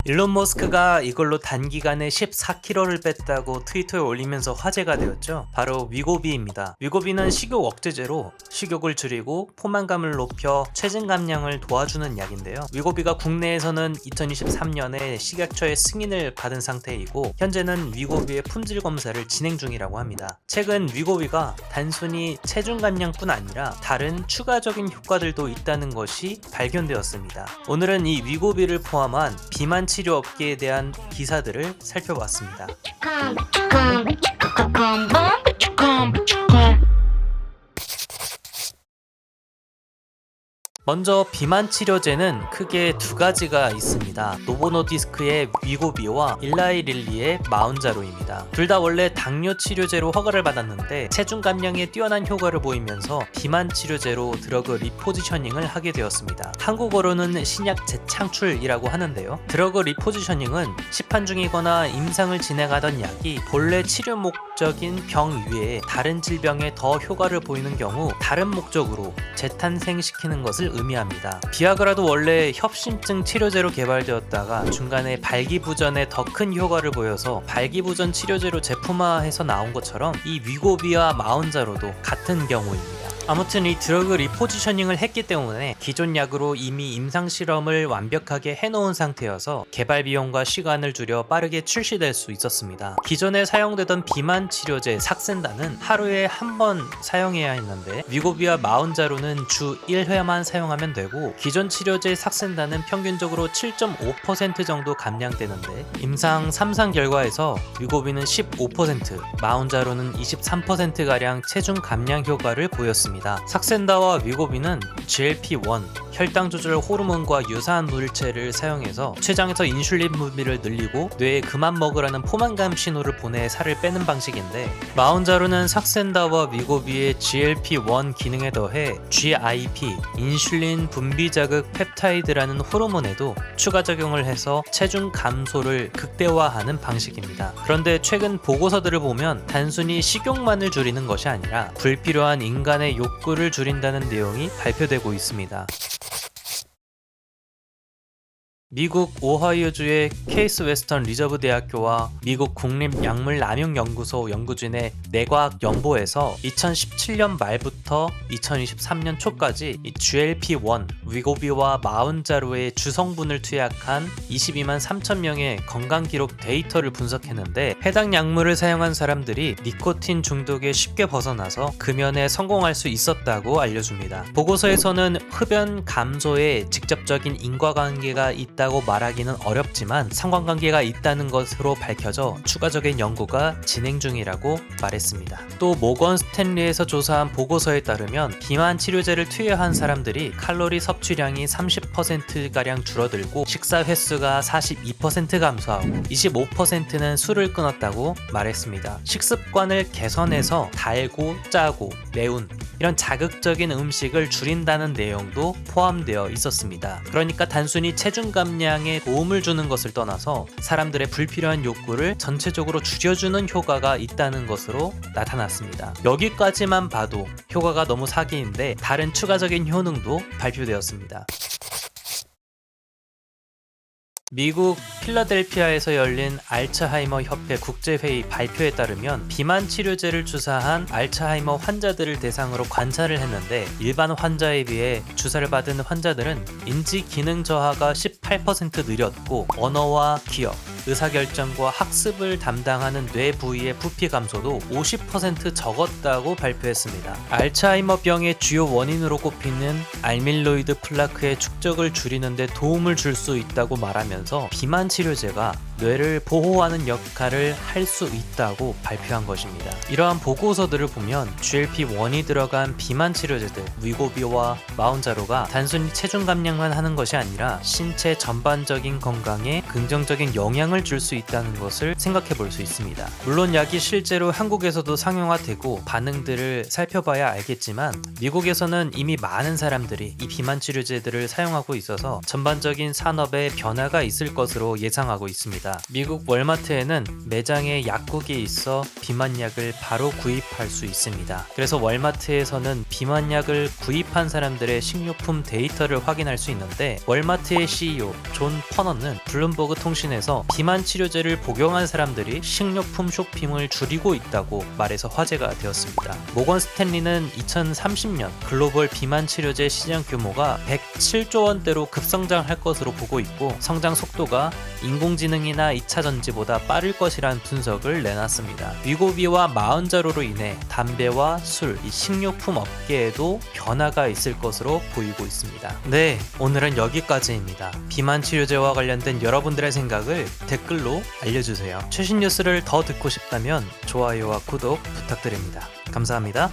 일론 머스크가 이걸로 단기간에 14kg를 뺐다고 트위터에 올리면서 화제가 되었죠. 바로 위고비입니다. 위고비는 식욕 억제제로 식욕을 줄이고 포만감을 높여 체중 감량을 도와주는 약인데요. 위고비가 국내에서는 2023년에 식약처의 승인을 받은 상태이고 현재는 위고비의 품질 검사를 진행 중이라고 합니다. 최근 위고비가 단순히 체중 감량뿐 아니라 다른 추가적인 효과들도 있다는 것이 발견되었습니다. 오늘은 이 위고비를 포함한 비만 치료 업계에 대한 기사들을 살펴봤습니다. 먼저 비만 치료제는 크게 두 가지가 있습니다. 노보노디스크의 위고비와 일라이 릴리의 마운자로입니다. 둘 다 원래 당뇨 치료제로 허가를 받았는데 체중 감량에 뛰어난 효과를 보이면서 비만 치료제로 드러그 리포지셔닝을 하게 되었습니다. 한국어로는 신약 재창출이라고 하는데요. 드러그 리포지셔닝은 시판 중이거나 임상을 진행하던 약이 본래 치료 목적인 병 이외에 다른 질병에 더 효과를 보이는 경우 다른 목적으로 재탄생시키는 것을 의미합니다. 비아그라도 원래 협심증 치료제로 개발되었다가 중간에 발기부전에 더 큰 효과를 보여서 발기부전 치료제로 제품화해서 나온 것처럼 이 위고비와 마운자로도 같은 경우입니다. 아무튼 이 드러그 리포지셔닝을 했기 때문에 기존 약으로 이미 임상실험을 완벽하게 해놓은 상태여서 개발 비용과 시간을 줄여 빠르게 출시될 수 있었습니다. 기존에 사용되던 비만 치료제 삭센다는 하루에 한 번 사용해야 했는데 위고비와 마운자로는 주 1회만 사용하면 되고 기존 치료제 삭센다는 평균적으로 7.5% 정도 감량되는데 임상 3상 결과에서 위고비는 15%, 마운자로는 23%가량 체중 감량 효과를 보였습니다. 삭센다와 위고비는 GLP-1, 혈당 조절 호르몬과 유사한 물체를 사용해서 췌장에서 인슐린 분비를 늘리고 뇌에 그만 먹으라는 포만감 신호를 보내 살을 빼는 방식인데 마운자로는 삭센다와 위고비의 GLP-1 기능에 더해 GIP, 인슐린 분비 자극 펩타이드라는 호르몬에도 추가 적용을 해서 체중 감소를 극대화하는 방식입니다. 그런데 최근 보고서들을 보면 단순히 식욕만을 줄이는 것이 아니라 불필요한 인간의 욕구를 줄인다는 내용이 발표되고 있습니다. 미국 오하이오주의 케이스 웨스턴 리저브 대학교와 미국 국립약물남용연구소 연구진의 내과학 연보에서 2017년 말부터 2023년 초까지 이 GLP-1, 위고비와 마운자로의 주성분을 투약한 22만 3천 명의 건강 기록 데이터를 분석했는데 해당 약물을 사용한 사람들이 니코틴 중독에 쉽게 벗어나서 금연에 성공할 수 있었다고 알려줍니다. 보고서에서는 흡연 감소에 직접적인 인과관계가 있다고 말하기는 어렵지만 상관관계가 있다는 것으로 밝혀져 추가적인 연구가 진행 중이라고 말했습니다. 또 모건 스탠리에서 조사한 보고서에 따르면 비만 치료제를 투여한 사람들이 칼로리 섭취량이 30%가량 줄어들고 식사 횟수가 42% 감소하고 25%는 술을 끊었다고 말했습니다. 식습관을 개선해서 달고 짜고 매운 이런 자극적인 음식을 줄인다는 내용도 포함되어 있었습니다. 그러니까 단순히 체중 감량에 도움을 주는 것을 떠나서 사람들의 불필요한 욕구를 전체적으로 줄여주는 효과가 있다는 것으로 나타났습니다. 여기까지만 봐도 효과가 너무 사기인데 다른 추가적인 효능도 발표되었습니다. 미국 필라델피아에서 열린 알츠하이머 협회 국제회의 발표에 따르면 비만 치료제를 주사한 알츠하이머 환자들을 대상으로 관찰을 했는데 일반 환자에 비해 주사를 받은 환자들은 인지 기능 저하가 18% 느렸고 언어와 기억, 의사결정과 학습을 담당하는 뇌 부위의 부피 감소도 50% 적었다고 발표했습니다. 알츠하이머병의 주요 원인으로 꼽히는 알밀로이드 플라크의 축적을 줄이는 데 도움을 줄 수 있다고 말하면서 비만 치료제가 뇌를 보호하는 역할을 할 수 있다고 발표한 것입니다. 이러한 보고서들을 보면 GLP-1이 들어간 비만 치료제들 위고비와 마운자로가 단순히 체중 감량만 하는 것이 아니라 신체 전반적인 건강에 긍정적인 영향을 영향을 줄 수 있다는 것을 생각해 볼 수 있습니다. 물론 약이 실제로 한국에서도 상용화되고 반응들을 살펴봐야 알겠지만 미국에서는 이미 많은 사람들이 이 비만 치료제들을 사용하고 있어서 전반적인 산업에 변화가 있을 것으로 예상하고 있습니다. 미국 월마트에는 매장에 약국이 있어 비만약을 바로 구입할 수 있습니다. 그래서 월마트에서는 비만약을 구입한 사람들의 식료품 데이터를 확인할 수 있는데 월마트의 CEO 존 퍼넌은 블룸버그 통신에서 비만 치료제를 복용한 사람들이 식료품 쇼핑을 줄이고 있다고 말해서 화제가 되었습니다. 모건 스탠리는 2030년 글로벌 비만 치료제 시장 규모가 107조 원대로 급성장할 것으로 보고 있고 성장 속도가 인공지능이나 2차 전지보다 빠를 것이란 분석을 내놨습니다. 위고비와 마흔자로로 인해 담배와 술, 이 식료품 업계에도 변화가 있을 것으로 보이고 있습니다. 네, 오늘은 여기까지입니다. 비만 치료제와 관련된 여러분들의 생각을 댓글로 알려주세요. 최신 뉴스를 더 듣고 싶다면 좋아요와 구독 부탁드립니다. 감사합니다.